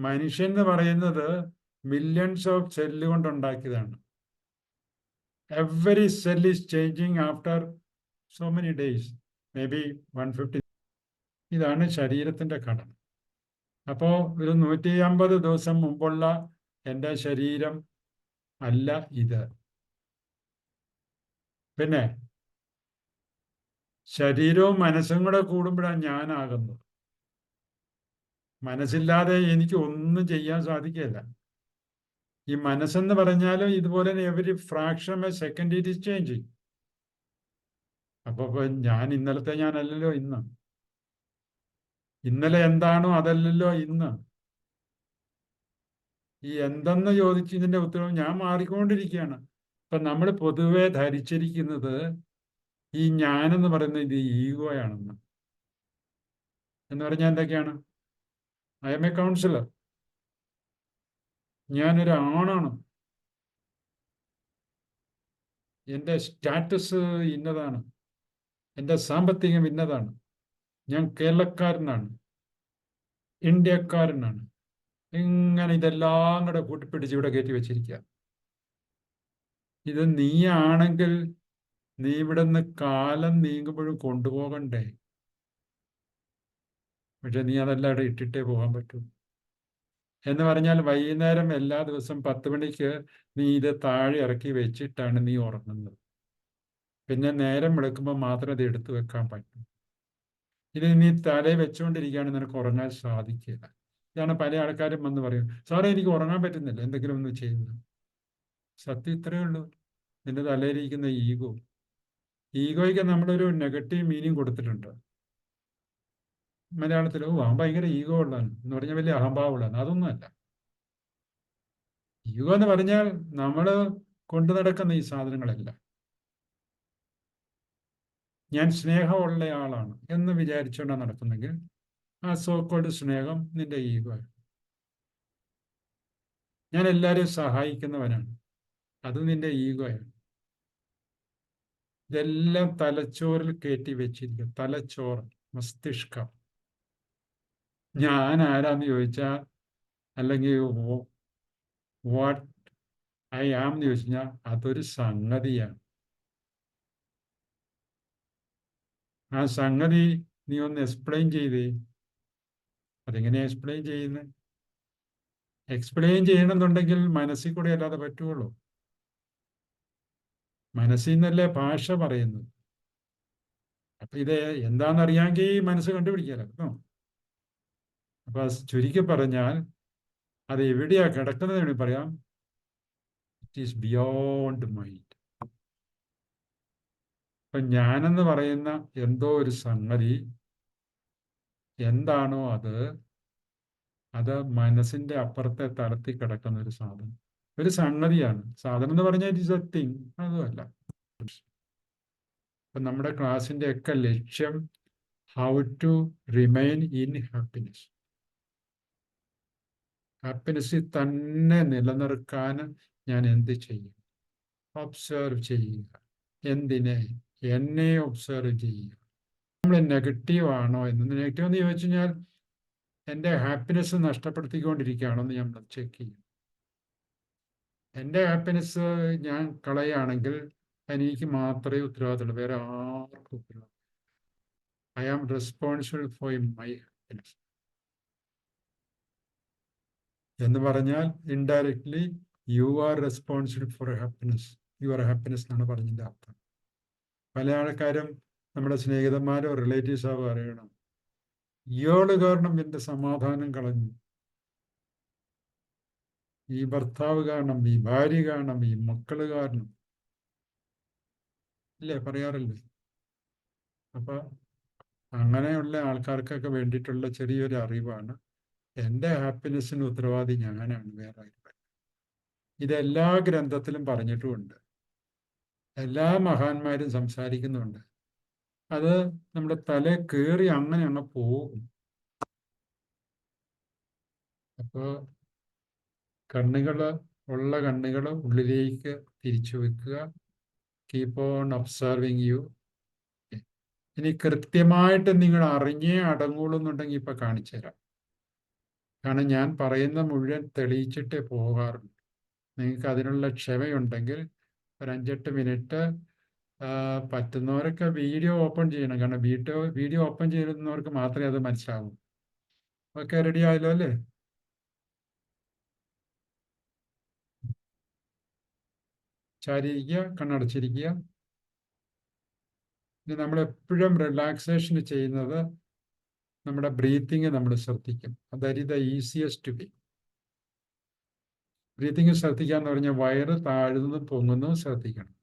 മനുഷ്യൻ എന്ന് പറയുന്നത് മില്യൺസ് ഓഫ് സെല്ല് കൊണ്ടുണ്ടാക്കിയതാണ്. Every cell is changing after so many days, may be 150. ഇതാണ് ശരീരത്തിൻ്റെ ഘടന. അപ്പോൾ ഒരു 150 ദിവസം മുമ്പുള്ള എൻ്റെ ശരീരം അല്ല ഇത്. പിന്നെ ശരീരവും മനസ്സും കൂടെ കൂടുമ്പോഴാണ് ഞാനാകുന്നത്. മനസ്സില്ലാതെ എനിക്ക് ഒന്നും ചെയ്യാൻ സാധിക്കില്ല. ഈ മനസ്സെന്ന് പറഞ്ഞാലും ഇതുപോലെ every fraction A second it is changing. അപ്പോൾ ഞാൻ ഇന്നലത്തെ ഞാനല്ലല്ലോ ഇന്ന്. ഇന്നലെ എന്താണോ അതല്ലല്ലോ ഇന്ന്. ഈ എന്തെന്ന് ചോദിച്ച് ഇതിന്റെ ഉത്തരവ് ഞാൻ മാറിക്കൊണ്ടിരിക്കുകയാണ്. ഇപ്പൊ നമ്മൾ പൊതുവെ ധരിച്ചിരിക്കുന്നത് ഈ ഞാനെന്ന് പറയുന്നത് ഇത് ഈഗോയാണെന്ന്. എന്ന് പറഞ്ഞാൽ എന്തൊക്കെയാണ്? ഐ എം എ കൗൺസിലർ, ഞാനൊരു ആണാണ്, എൻ്റെ സ്റ്റാറ്റസ് ഇന്നതാണ്, എൻ്റെ സാമ്പത്തികം ഇന്നതാണ്, ഞാൻ കേരളക്കാരനാണ്, ഇന്ത്യക്കാരനാണ്. ഇങ്ങനെ ഇതെല്ലാം കൂടെ കൂട്ടിപ്പിടിച്ച് ഇവിടെ കയറ്റി വെച്ചിരിക്കുക. ഇത് നീയാണെങ്കിൽ നീ ഇവിടെ നിന്ന് കാലം നീങ്ങുമ്പോഴും കൊണ്ടുപോകണ്ടേ? പക്ഷെ നീ അതെല്ലാം ഇവിടെ ഇട്ടിട്ടേ പോകാൻ പറ്റൂ. എന്ന് പറഞ്ഞാൽ വൈകുന്നേരം എല്ലാ ദിവസവും 10 മണിക്ക് നീ ഇത് താഴെ ഇറക്കി വെച്ചിട്ടാണ് നീ ഉറങ്ങുന്നത്. പിന്നെ നേരം വെളുക്കുമ്പോൾ മാത്രമേ ഇത് എടുത്തു വെക്കാൻ പറ്റൂ. ഇത് നീ തലയിൽ വെച്ചുകൊണ്ടിരിക്കുകയാണ്, നിനക്ക് ഉറങ്ങാൻ സാധിക്കില്ല. ഇതാണ് പല ആൾക്കാരും വന്ന് പറയും, സാറേ എനിക്ക് ഉറങ്ങാൻ പറ്റുന്നില്ല, എന്തെങ്കിലും ഒന്ന് ചെയ്യുന്നു. സത്യം ഇത്രയേ ഉള്ളൂ. നിന്റെ തലയിലിരിക്കുന്ന ഈഗോ. ഈഗോയ്ക്ക് നമ്മളൊരു നെഗറ്റീവ് മീനിങ് കൊടുത്തിട്ടുണ്ട് മലയാളത്തിൽ. ഓ അവൻ ഭയങ്കര ഈഗോ ഉള്ളതാണ് എന്ന് പറഞ്ഞാൽ വലിയ അഹംഭാവമുള്ളതാണ്. അതൊന്നുമല്ല. ഈഗോ എന്ന് പറഞ്ഞാൽ നമ്മൾ കൊണ്ടു നടക്കുന്ന ഈ സാധനങ്ങളല്ല. ഞാൻ സ്നേഹമുള്ള ആളാണ് എന്ന് വിചാരിച്ചുകൊണ്ടാണ് നടക്കുന്നെങ്കിൽ ആ സോക്കോൾഡ് സ്നേഹം നിന്റെ ഈഗോ. ഞാൻ എല്ലാവരെയും സഹായിക്കുന്നവനാണ്, അത് നിന്റെ ഈഗോയാണ്. ഇതെല്ലാം തലച്ചോറിൽ കയറ്റി വെച്ചിരിക്കും. തലച്ചോറ്, മസ്തിഷ്കം. ഞാൻ ആരാന്ന് ചോദിച്ചാൽ, അല്ലെങ്കിൽ വാട്ട് ഐ ആം എന്ന് ചോദിച്ചു കഴിഞ്ഞാൽ അതൊരു സംഗതിയാണ്. ആ സംഗതി നീ ഒന്ന് എക്സ്പ്ലെയിൻ ചെയ്തേ. അതെങ്ങനെയാ എക്സ്പ്ലെയിൻ ചെയ്യുന്നത്? എക്സ്പ്ലെയിൻ ചെയ്യണമെന്നുണ്ടെങ്കിൽ മനസ്സിൽ കൂടെ അല്ലാതെ പറ്റുള്ളൂ. മനസ്സിൽ നിന്നല്ലേ ഭാഷ പറയുന്നത്. അപ്പൊ ഇത് എന്താണെന്നറിയാമെങ്കിൽ മനസ്സ് കണ്ടുപിടിക്കാമല്ലോ. അപ്പൊ ചുരുക്കി പറഞ്ഞാൽ അത് എവിടെയാ കിടക്കുന്നത് വേണ്ടി പറയാം. It is beyond mind. ഇപ്പൊ ഞാനെന്ന് പറയുന്ന എന്തോ ഒരു സംഗതി എന്താണോ അത് മനസ്സിന്റെ അപ്പുറത്തെ തലത്തിൽ കിടക്കുന്ന ഒരു സാധനം, ഒരു സംഗതിയാണ്. സാധനം എന്ന് പറഞ്ഞാൽ ഇറ്റ് ഈസ് എ തിങ്, അതുമല്ല. അപ്പൊ നമ്മുടെ ക്ലാസിന്റെ ഒക്കെ ലക്ഷ്യം how to remain in happiness. ഹാപ്പിനെസ്സിൽ തന്നെ നിലനിർത്താൻ ഞാൻ എന്ത് ചെയ്യും? ഒബ്സർവ് ചെയ്യുക. എന്തിനെ? എന്നെ ഒബ്സർവ് ചെയ്യുക. നമ്മൾ നെഗറ്റീവ് ആണോ എന്ന്. നെഗറ്റീവ് എന്ന് ചോദിച്ചു കഴിഞ്ഞാൽ എൻ്റെ ഹാപ്പിനെസ് നഷ്ടപ്പെടുത്തിക്കൊണ്ടിരിക്കുകയാണോ എന്ന് നമ്മൾ ചെക്ക് ചെയ്യും. എൻ്റെ ഹാപ്പിനെസ് ഞാൻ കളയുകയാണെങ്കിൽ എനിക്ക് മാത്രമേ ഉത്തരവാദിത്തമുള്ളൂ, വേറെ ആർക്കും ഉത്തരവാദിത്തം. I am responsible for my happiness എന്ന് പറഞ്ഞാൽ indirectly you are responsible for happiness, your happiness എന്നാണ് പറഞ്ഞതിൻ്റെ അർത്ഥം. പല ആൾക്കാരും നമ്മുടെ സ്നേഹിതന്മാരോ റിലേറ്റീവ്സോ പറയണം, ഇയാള് കാരണം എൻ്റെ സമാധാനം കളഞ്ഞു, ഈ ഭർത്താവ് കാരണം, ഈ ഭാര്യ കാരണം, ഈ മക്കള് കാരണം, ഇല്ലേ? പറയാറില്ലേ? അപ്പൊ അങ്ങനെയുള്ള ആൾക്കാർക്കൊക്കെ വേണ്ടിയിട്ടുള്ള ചെറിയൊരു അറിവാണ്, എൻ്റെ ഹാപ്പിനെസ്സിന് ഉത്തരവാദി ഞാനാണ്, വേറെ ആരും. ഇതെല്ലാ ഗ്രന്ഥത്തിലും പറഞ്ഞിട്ടുമുണ്ട്, എല്ലാ മഹാന്മാരും സംസാരിക്കുന്നുണ്ട്. അത് നമ്മുടെ തല കയറി അങ്ങനെ അങ്ങ് പോകും. അപ്പോൾ ഉള്ള കണ്ണുകൾ ഉള്ളിലേക്ക് തിരിച്ചു വെക്കുക. Keep on observing you. ഇനി കൃത്യമായിട്ട് നിങ്ങൾ അറിഞ്ഞേ അടങ്ങുള്ളൂ എന്നുണ്ടെങ്കിൽ ഇപ്പൊ കാണിച്ചു തരാം. കാരണം ഞാൻ പറയുന്ന മുഴുവൻ തെളിയിച്ചിട്ടേ പോകാറുള്ളൂ. നിങ്ങൾക്ക് അതിനുള്ള ക്ഷമയുണ്ടെങ്കിൽ ഒരു 5-8 മിനിറ്റ് പറ്റുന്നവരൊക്കെ വീഡിയോ ഓപ്പൺ ചെയ്യണം. കാരണം വീഡിയോ ഓപ്പൺ ചെയ്യുന്നവർക്ക് മാത്രമേ അത് മനസ്സിലാവൂ. ഓക്കെ, റെഡി ആയല്ലോ അല്ലേ? ചാരിയിരിക്കുക, കണ്ണടച്ചിരിക്കുക. ഇനി നമ്മൾ എപ്പോഴും റിലാക്സേഷൻ ചെയ്യുന്നത് നമ്മുടെ ബ്രീത്തിങ് നമ്മൾ ശ്രദ്ധിക്കും. That is the easiest way. Breathing ശ്രദ്ധിക്കുക എന്ന് പറഞ്ഞാൽ വയറ് താഴുന്നതും പൊങ്ങുന്നതും ശ്രദ്ധിക്കണം.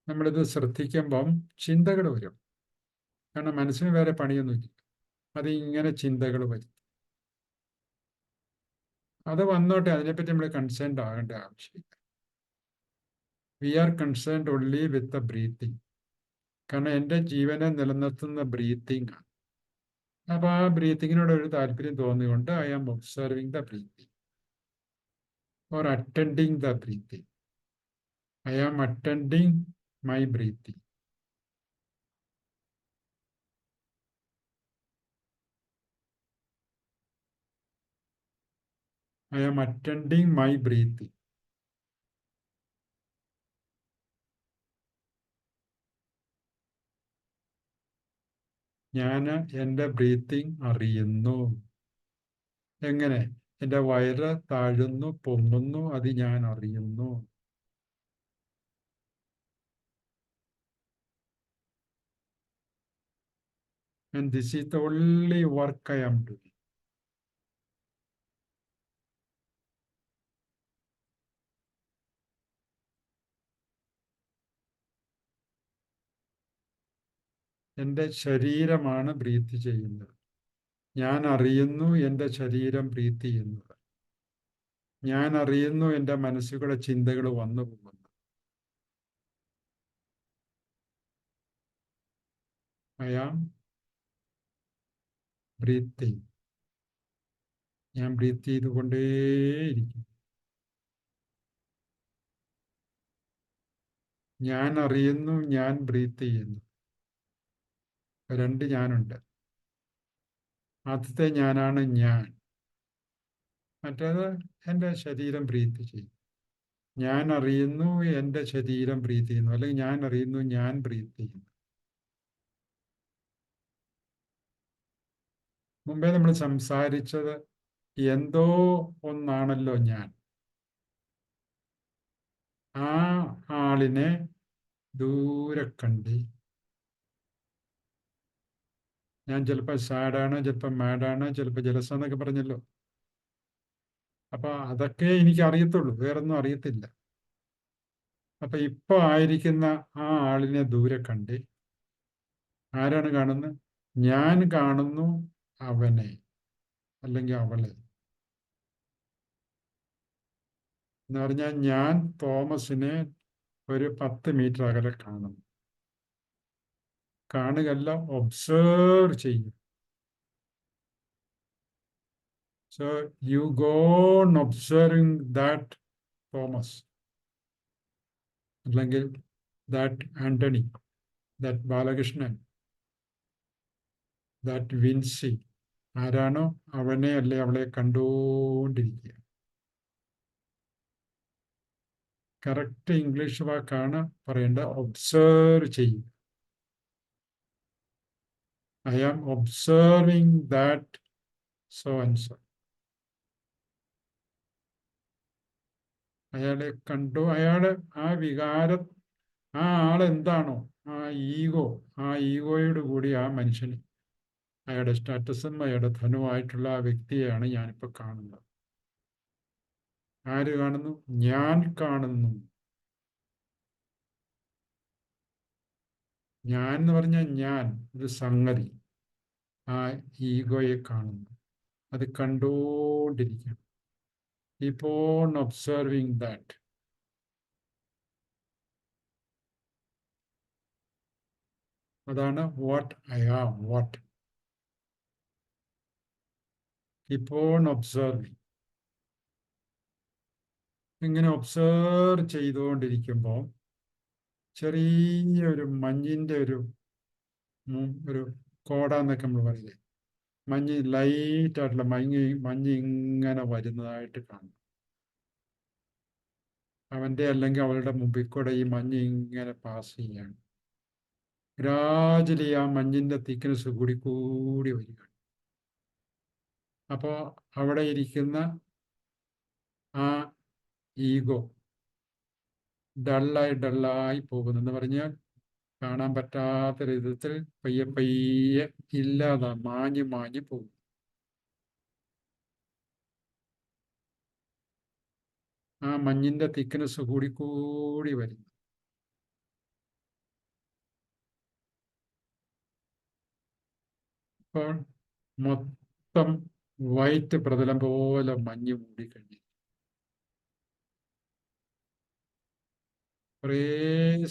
നമ്മളിത് ശ്രദ്ധിക്കുമ്പം ചിന്തകൾ വരും. കാരണം മനസ്സിന് വേറെ പണിയൊന്നുമില്ല. അതിങ്ങനെ ചിന്തകൾ വരും. അത് വന്നോട്ടെ, അതിനെപ്പറ്റി നമ്മൾ കൺസേൺഡ് ആകേണ്ട ആവശ്യമില്ല. We are concerned only with the breathing. കാരണം എൻ്റെ ജീവനെ നിലനിർത്തുന്ന ബ്രീത്തിങ് ആണ്. അപ്പോൾ ആ ബ്രീത്തിങ്ങിനോട് ഒരു താല്പര്യം തോന്നിയുകൊണ്ട് I am observing the breathing or attending the breathing. I am attending my breathing. I am attending my breathing. ഞാൻ എൻ്റെ ബ്രീത്തിങ് അറിയുന്നു. എങ്ങനെ? എൻ്റെ വയറ് താഴുന്നു പൊങ്ങുന്നു, അത് ഞാൻ അറിയുന്നു. And this is the only work I am doing. എൻ്റെ ശരീരമാണ് ബ്രീത്ത് ചെയ്യുന്നത്. ഞാൻ അറിയുന്നു എൻ്റെ ശരീരം ബ്രീത്ത് ചെയ്യുന്നത്. ഞാൻ അറിയുന്നു എൻ്റെ മനസ്സുകൂടെ ചിന്തകൾ വന്നു പോകുന്നു. I am breathing. ഞാൻ ബ്രീത്ത് ചെയ്തുകൊണ്ടേയിരിക്കും. ഞാൻ അറിയുന്നു ഞാൻ ബ്രീത്ത് ചെയ്യുന്നു. രണ്ട് ഞാനുണ്ട്. ആദ്യത്തെ ഞാനാണ് ഞാൻ. മറ്റേത് എൻ്റെ ശരീരം ബ്രീത്ത് ചെയ്യും. ഞാൻ അറിയുന്നു എൻ്റെ ശരീരം ബ്രീത്ത് ചെയ്യുന്നു, അല്ലെങ്കിൽ ഞാൻ അറിയുന്നു ഞാൻ ബ്രീത്ത് ചെയ്യുന്നു. മുമ്പേ നമ്മൾ സംസാരിച്ചത് എന്തോ ഒന്നാണല്ലോ ഞാൻ. ആ ആളിനെ ദൂരെ കണ്ട് ഞാൻ ചിലപ്പോൾ സാഡാണ്, ചിലപ്പോൾ മാഡാണ്, ചിലപ്പോൾ ജലസ എന്നൊക്കെ പറഞ്ഞല്ലോ. അപ്പൊ അതൊക്കെ എനിക്ക് അറിയത്തുള്ളൂ, വേറൊന്നും അറിയത്തില്ല. അപ്പൊ ഇപ്പൊ ആയിരിക്കുന്ന ആ ആളിനെ ദൂരെ കണ്ട് ആരാണ് കാണുന്നത്? ഞാൻ കാണുന്നു അവനെ അല്ലെങ്കിൽ അവളെ. എന്ന് പറഞ്ഞാൽ ഞാൻ തോമസിനെ ഒരു 10 മീറ്റർ അകലെ കാണുന്നു. കാണുകയല്ല, ഒബ്സേർവ് ചെയ്യും. So you go on observing that Thomas, അല്ലെങ്കിൽ that Antony, that Balakrishnan, that Vincy. ആരാണോ അവനെ അല്ലെ അവളെ കണ്ടുകൊണ്ടിരിക്കുക. കറക്റ്റ് ഇംഗ്ലീഷ് വാക്കാണ് പറയേണ്ട, ഒബ്സർവ് ചെയ്യും. I am observing that so and so. അയാളെ കണ്ടു. അയാള് ആ വികാരം, ആ ആളെന്താണോ, ആ ഈഗോ, ആ ഈഗോയോട് കൂടി ആ മനുഷ്യന്, അയാളുടെ സ്റ്റാറ്റസും അയാളുടെ ധനവുമായിട്ടുള്ള ആ വ്യക്തിയെയാണ് ഞാനിപ്പോൾ കാണുന്നത്. ആര് കാണുന്നു? ഞാൻ കാണുന്നു. ഞാൻ എന്ന് പറഞ്ഞാൽ ഞാൻ ഒരു സംഗതി, ആ ഈഗോയെ കാണുന്നു. അത് കണ്ടുകൊണ്ടിരിക്കണം. Keep on observing that. അതാണ് what I am. What keep on observing. ഇങ്ങനെ ഒബ്സർവ് ചെയ്തുകൊണ്ടിരിക്കുമ്പോൾ ചെറിയൊരു മഞ്ഞിൻ്റെ ഒരു കോടാന്നൊക്കെ നമ്മൾ പറയില്ലേ, മഞ്ഞ് ലൈറ്റ് ആയിട്ടുള്ള മഞ്ഞ് ഇങ്ങനെ വരുന്നതായിട്ട് കാണും. അവൻ്റെ അല്ലെങ്കിൽ അവളുടെ മുമ്പിൽ കൂടെ ഈ മഞ്ഞ് ഇങ്ങനെ പാസ് ചെയ്യാണ്. ഗ്രാജുവലി ആ മഞ്ഞിന്റെ തിക്നെസ് കൂടി കൂടി വരിക. അപ്പോൾ അവിടെ ഇരിക്കുന്ന ആ ഈഗോ ഡള്ളായി പോകുന്നു എന്ന് പറഞ്ഞാൽ കാണാൻ പറ്റാത്ത വിധത്തിൽ പയ്യെ പയ്യെ ഇല്ലാതെ മാഞ്ഞു പോകും. ആ മഞ്ഞിന്റെ തിക്നെസ് കൂടി കൂടി വരുന്നു. അപ്പോൾ മൊത്തം വൈറ്റ് പ്രതലം പോലെ മഞ്ഞ് മൂടിക്കഴിഞ്ഞു. കുറേ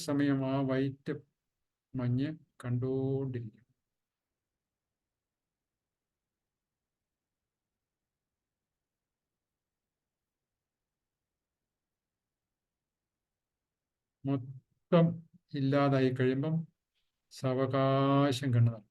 സമയം ആ വൈറ്റ് മഞ്ഞ് കണ്ടുകൊണ്ടിരിക്കും. മൊത്തം ഇല്ലാതായി കഴിയുമ്പം സാവകാശം കണ്ടതാണ്.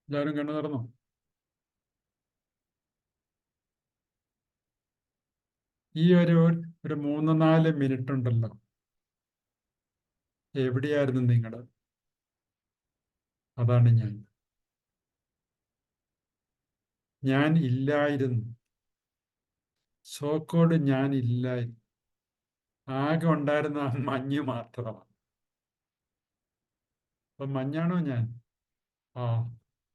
എല്ലാവരും കണ്ണു തുറന്നു. ഈ ഒരു 3-4 മിനിറ്റ് ഉണ്ടല്ലോ, എവിടെയായിരുന്നു നിങ്ങൾ? അതാണ് ഞാൻ ഇല്ലായിരുന്നു. സോക്കോട് ഞാൻ ഇല്ലായിരുന്നു. ആകെ ഉണ്ടായിരുന്ന ആ മഞ്ഞ് മാത്രമാണ്. അപ്പൊ മഞ്ഞാണോ ഞാൻ? ആ